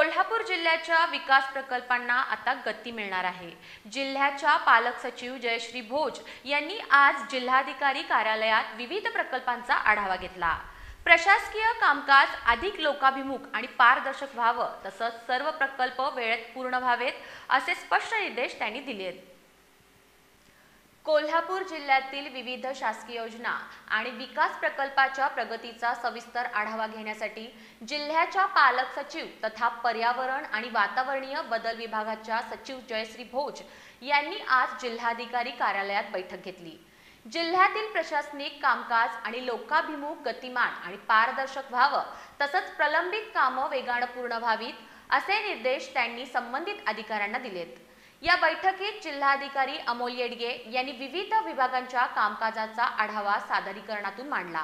कोल्हापूर जिल्ह्याच्या विकास प्रकल्पांना आता गती मिळणार आहे। जिल्ह्याच्या पालक सचिव जयश्री भोज यांनी आज जिल्हाधिकारी कार्यालयात विविध प्रकल्पांचा आढावा घेतला। प्रशासकीय कामकाज अधिक लोकाभिमुख आणि पारदर्शक व्हावं, तसंच सर्व प्रकल्प वेळेत पूर्ण व्हावेत असे स्पष्ट निर्देश त्यांनी दिलेत। कोल्हापूर जिल्ह्यातील विविध शासकीय योजना आणि विकास प्रकल्पाच्या प्रगतीचा सविस्तर आढावा घेण्यासाठी जिल्ह्याच्या पालक सचिव तथा पर्यावरण आणि वातावरणीय बदल विभागाच्या सचिव जयश्री भोज यांनी आज जिल्हाधिकारी कार्यालयात बैठक घेतली। जिल्ह्यातील प्रशासनिक कामकाज आणि लोकाभिमुख गतिमान आणि पारदर्शक व्हावं, तसंच प्रलंबित कामं वेगाने पूर्ण व्हावीत असे निर्देश त्यांनी संबंधित अधिकाऱ्यांना दिलेत। या बैठकीत जिल्हाधिकारी अमोल येडगे यांनी विविध विभागांच्या कामकाजाचा आढावा सादरीकरणातून मांडला।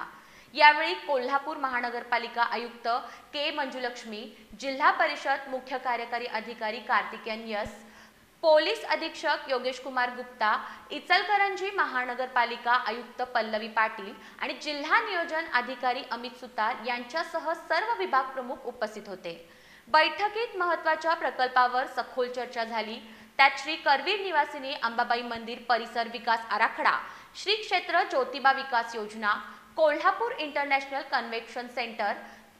यावेळी कोल्हापूर महानगरपालिका आयुक्त के मंजुलक्ष्मी, जिल्हा परिषद मुख्य कार्यकारी अधिकारी कार्तिकेयन यस, पोलीस अधीक्षक योगेश कुमार गुप्ता, इचलकरंजी महानगरपालिका आयुक्त पल्लवी पाटील आणि जिल्हा नियोजन अधिकारी अमित सुतार यांच्यासह सर्व विभाग प्रमुख उपस्थित होते। बैठकीत महत्त्वाच्या प्रकल्पावर सखोल चर्चा झाली। त्यात श्री करवीर निवासिनी अंबाबाई मंदिर परिसर विकास आराखडा, श्री क्षेत्र ज्योतिबा विकास योजना, कोल्हापूर इंटरनॅशनल कन्व्हेन्शन सेंटर,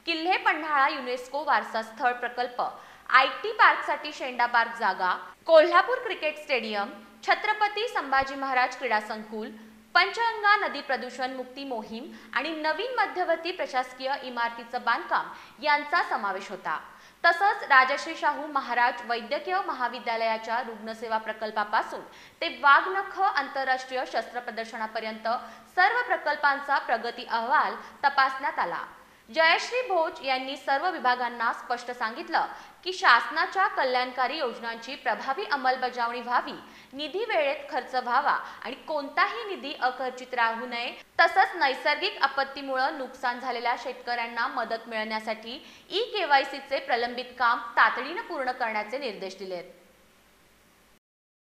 किल्ले पन्हाळा युनेस्को वारसा स्थळ प्रकल्प, IT पार्कसाठी शेंडा पार्क जागा, कोल्हापूर क्रिकेट स्टेडियम, छत्रपती संभाजी महाराज क्रीडा संकुल, पंचगंगा नदी प्रदूषण मुक्ती मोहीम आणि नवीन मध्यवर्ती प्रशासकीय इमारतीचं बांधकाम यांचा समावेश होता। तसंच राजश्री शाहू महाराज वैद्यकीय महाविद्यालयाच्या रुग्णसेवा प्रकल्पापासून ते वाघनख आंतरराष्ट्रीय शस्त्र प्रदर्शनापर्यंत सर्व प्रकल्पांचा प्रगती अहवाल तपासण्यात आला। जयश्री भोज यांनी सर्व विभागांना स्पष्ट सांगितलं की शासनाच्या कल्याणकारी योजनांची प्रभावी अंमलबजावणी व्हावी, निधी वेळेत खर्च व्हावा आणि कोणताही निधी अखर्चित राहू नये, तसंच नैसर्गिक आपत्तीमुळे नुकसान झालेल्या शेतकऱ्यांना मदत मिळण्यासाठी KYCचे प्रलंबित काम तातडीने पूर्ण करण्याचे निर्देश दिलेत।